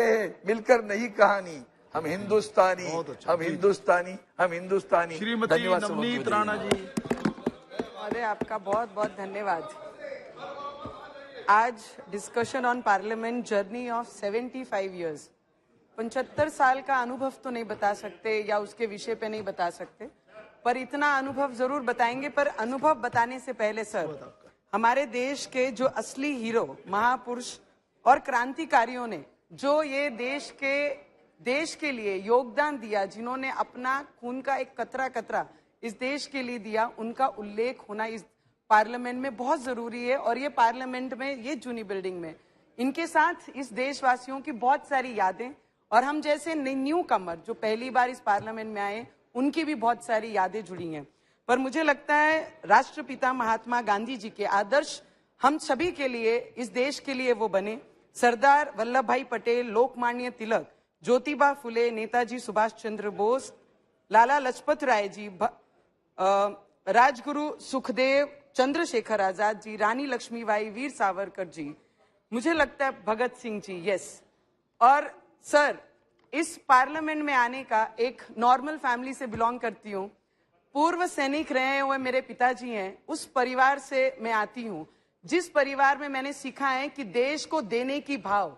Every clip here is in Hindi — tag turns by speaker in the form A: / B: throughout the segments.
A: मिलकर नई कहानी, हम हिंदुस्तानी, हम हिंदुस्तानी, हम हिंदुस्तानी।
B: श्रीमती नवनीत राणा जी।
C: महोदय, आपका बहुत बहुत धन्यवाद। आज discussion on parliament journey of 75 years, 75 साल का अनुभव तो नहीं बता सकते या उसके विषय पे नहीं बता सकते, पर इतना अनुभव जरूर बताएंगे। पर अनुभव बताने से पहले सर, हमारे देश के जो असली हीरो, महापुरुष और क्रांतिकारियों ने जो ये देश के लिए योगदान दिया, जिन्होंने अपना खून का एक कतरा कतरा इस देश के लिए दिया, उनका उल्लेख होना इस पार्लियामेंट में बहुत जरूरी है। और ये पार्लियामेंट में, ये जूनी बिल्डिंग में, इनके साथ इस देशवासियों की बहुत सारी यादें, और हम जैसे न्यू कमर जो पहली बार इस पार्लियामेंट में आए, उनकी भी बहुत सारी यादें जुड़ी हैं। पर मुझे लगता है राष्ट्रपिता महात्मा गांधी जी के आदर्श हम सभी के लिए, इस देश के लिए वो बने। सरदार वल्लभ भाई पटेल, लोकमान्य तिलक, ज्योतिबा फुले, नेताजी सुभाष चंद्र बोस, लाला लजपत राय जी, राजगुरु सुखदेव, चंद्रशेखर आजाद जी, रानी लक्ष्मीबाई, वीर सावरकर जी, मुझे लगता है भगत सिंह जी, यस। और सर, इस पार्लियामेंट में आने का, एक नॉर्मल फैमिली से बिलोंग करती हूँ, पूर्व सैनिक रहे हुए मेरे पिताजी हैं, उस परिवार से मैं आती हूँ, जिस परिवार में मैंने सीखा है कि देश को देने की भाव,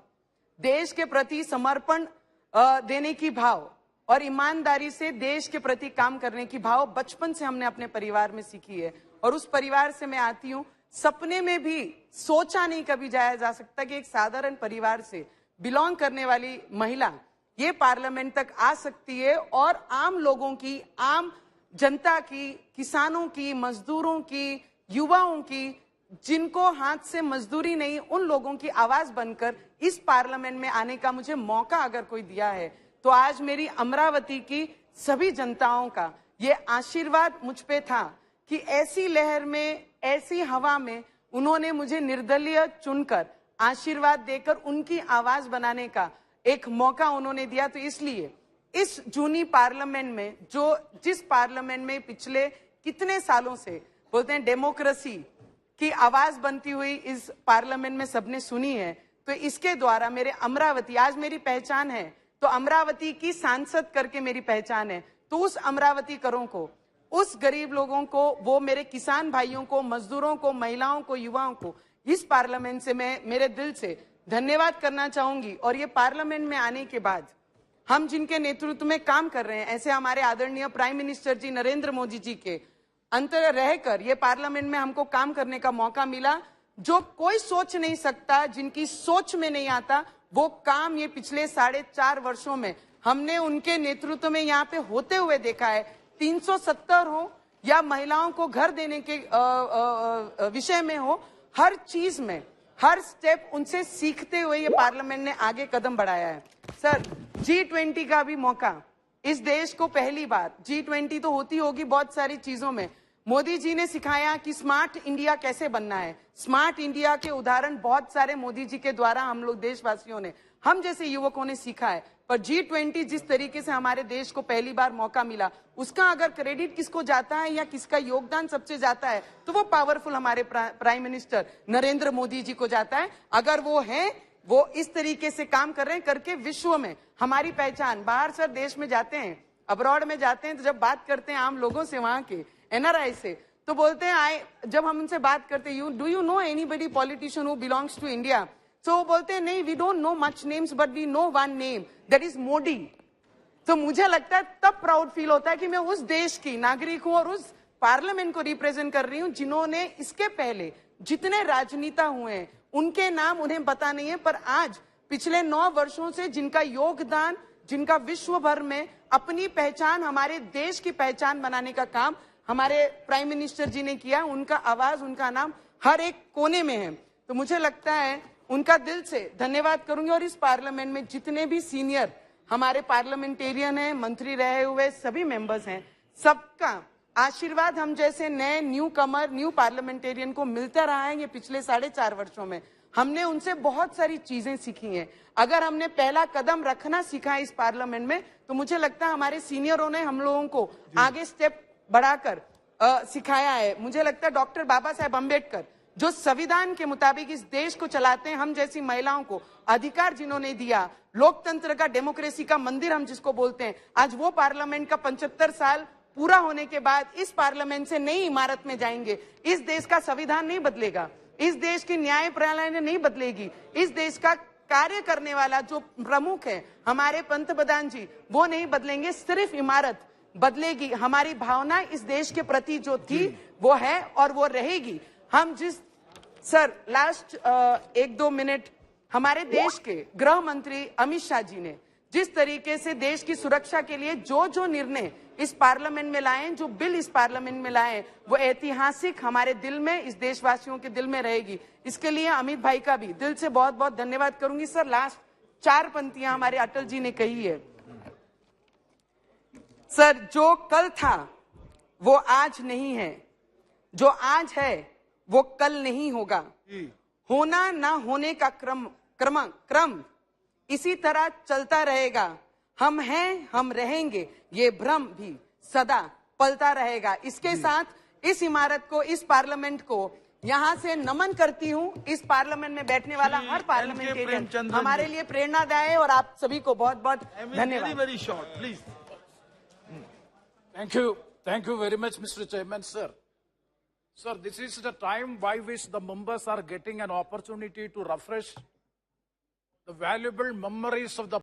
C: देश के प्रति समर्पण देने की भाव और ईमानदारी से देश के प्रति काम करने की भाव बचपन से हमने अपने परिवार में सीखी है। और उस परिवार से मैं आती हूँ। सपने में भी सोचा नहीं कभी जाया जा सकता कि एक साधारण परिवार से बिलोंग करने वाली महिला ये पार्लियामेंट तक आ सकती है और आम लोगों की, आम जनता की, किसानों की, मजदूरों की, युवाओं की, जिनको हाथ से मजदूरी नहीं, उन लोगों की आवाज बनकर इस पार्लियामेंट में आने का मुझे मौका अगर कोई दिया है, तो आज मेरी अमरावती की सभी जनताओं का ये आशीर्वाद मुझ पे था कि ऐसी लहर में, ऐसी हवा में उन्होंने मुझे निर्दलीय चुनकर आशीर्वाद देकर उनकी आवाज बनाने का एक मौका उन्होंने दिया। तो इसलिए इस जूनी पार्लियामेंट में, जिस पार्लियामेंट में पिछले कितने सालों से बोलते हैं डेमोक्रेसी की आवाज बनती हुई इस पार्लियामेंट में सबने सुनी है, तो इसके द्वारा मेरे अमरावती, आज मेरी पहचान है तो अमरावती की सांसद करके मेरी पहचान है। तो उस अमरावती करों को, उस गरीब लोगों को, वो मेरे किसान भाइयों को, मजदूरों को, महिलाओं को, युवाओं को इस पार्लियामेंट से मैं मेरे दिल से धन्यवाद करना चाहूंगी। और ये पार्लियामेंट में आने के बाद हम जिनके नेतृत्व में काम कर रहे हैं, ऐसे हमारे आदरणीय प्राइम मिनिस्टर जी नरेंद्र मोदी जी के अंतर रहकर ये पार्लियामेंट में हमको काम करने का मौका मिला, जो कोई सोच नहीं सकता, जिनकी सोच में नहीं आता, वो काम ये पिछले 4.5 वर्षों में हमने उनके नेतृत्व में यहाँ पे होते हुए देखा है। 370 हो या महिलाओं को घर देने के विषय में हो, हर चीज में, हर स्टेप उनसे सीखते हुए ये पार्लियामेंट ने आगे कदम बढ़ाया है। सर, G20 का भी मौका इस देश को पहली बार, G20 तो होती होगी बहुत सारी चीजों में, मोदी जी ने सिखाया कि स्मार्ट इंडिया कैसे बनना है। स्मार्ट इंडिया के उदाहरण बहुत सारे मोदी जी के द्वारा हम लोग देशवासियों ने, हम जैसे युवकों ने सीखा है। पर G20 जिस तरीके से हमारे देश को पहली बार मौका मिला, उसका अगर क्रेडिट किसको जाता है या किसका योगदान सबसे जाता है, तो वो पावरफुल हमारे प्राइम मिनिस्टर नरेंद्र मोदी जी को जाता है। अगर वो हैं, वो इस तरीके से काम कर रहे हैं, करके विश्व में हमारी पहचान, बाहर सर देश में जाते हैं, अब्रॉड में जाते हैं, तो जब बात करते हैं आम लोगों से, वहां के NRI से, तो बोलते हैं, जब हम उनसे बात करते हैं, do you know anybody politician who belongs to India? तो वो बोलते हैं, नहीं, we don't know much names but we know one name, that is Modi. तो मुझे लगता है तब प्राउड फील होता है कि मैं उस देश की नागरिक हूं और उस पार्लियामेंट को रिप्रेजेंट कर रही हूं, जिन्होंने इसके पहले जितने राजनेता हुए हैं उनके नाम उन्हें पता नहीं है, पर आज पिछले 9 वर्षों से जिनका योगदान, जिनका विश्व भर में अपनी पहचान, हमारे देश की पहचान बनाने का काम हमारे प्राइम मिनिस्टर जी ने किया, उनका आवाज, उनका नाम हर एक कोने में है। तो मुझे लगता है उनका दिल से धन्यवाद करूंगी। और इस पार्लियामेंट में जितने भी सीनियर हमारे पार्लियामेंटेरियन हैं, मंत्री रहे हुए सभी मेंबर्स हैं, सबका आशीर्वाद हम जैसे नए न्यू कमर, न्यू पार्लियामेंटेरियन को मिलता रहा है। ये पिछले 4.5 वर्षों में हमने उनसे बहुत सारी चीजें सीखी हैं। अगर हमने पहला कदम रखना सीखा है इस पार्लियामेंट में, तो मुझे लगता है हमारे सीनियरों ने हम लोगों को आगे स्टेप बढ़ाकर सिखाया है। मुझे लगता है डॉक्टर बाबा साहेब अम्बेडकर जो संविधान के मुताबिक इस देश को चलाते हैं, हम जैसी महिलाओं को अधिकार जिन्होंने दिया, लोकतंत्र का, डेमोक्रेसी का मंदिर हम जिसको बोलते हैं, आज वो पार्लियामेंट का 75 साल पूरा होने के बाद इस पार्लियामेंट से नई इमारत में जाएंगे। इस देश का संविधान नहीं बदलेगा, इस देश की न्याय प्रणाली नहीं बदलेगी, इस देश का कार्य करने वाला जो प्रमुख है हमारे पंतप्रधान जी, वो नहीं बदलेंगे। सिर्फ इमारत बदलेगी। हमारी भावना इस देश के प्रति जो थी वो है और वो रहेगी। हम जिस सर लास्ट 1-2 मिनट हमारे देश के गृह मंत्री अमित शाह जी ने जिस तरीके से देश की सुरक्षा के लिए जो जो निर्णय इस पार्लियामेंट में लाए, जो बिल इस पार्लियामेंट में लाए, वो ऐतिहासिक हमारे दिल में, इस देशवासियों के दिल में रहेगी। इसके लिए अमित भाई का भी दिल से बहुत बहुत धन्यवाद करूंगी। सर लास्ट 4 पंक्तियां हमारे अटल जी ने कही है। सर, जो कल था वो आज नहीं है, जो आज है वो कल नहीं होगा। होना ना होने का क्रम इसी तरह चलता रहेगा। हम हैं, हम रहेंगे, ये भ्रम भी सदा पलता रहेगा। इसके साथ इस इमारत को, इस पार्लियामेंट को यहां से नमन करती हूं। इस पार्लियामेंट में बैठने वाला हर पार्लियामेंटेरियन हमारे लिए प्रेरणादायक है और आप सभी को बहुत बहुत धन्यवाद।
B: Very short please.
D: Thank you very much, Mr. Chairman, sir. Sir, this is the time by which the members are getting an opportunity to refresh the valuable memories of the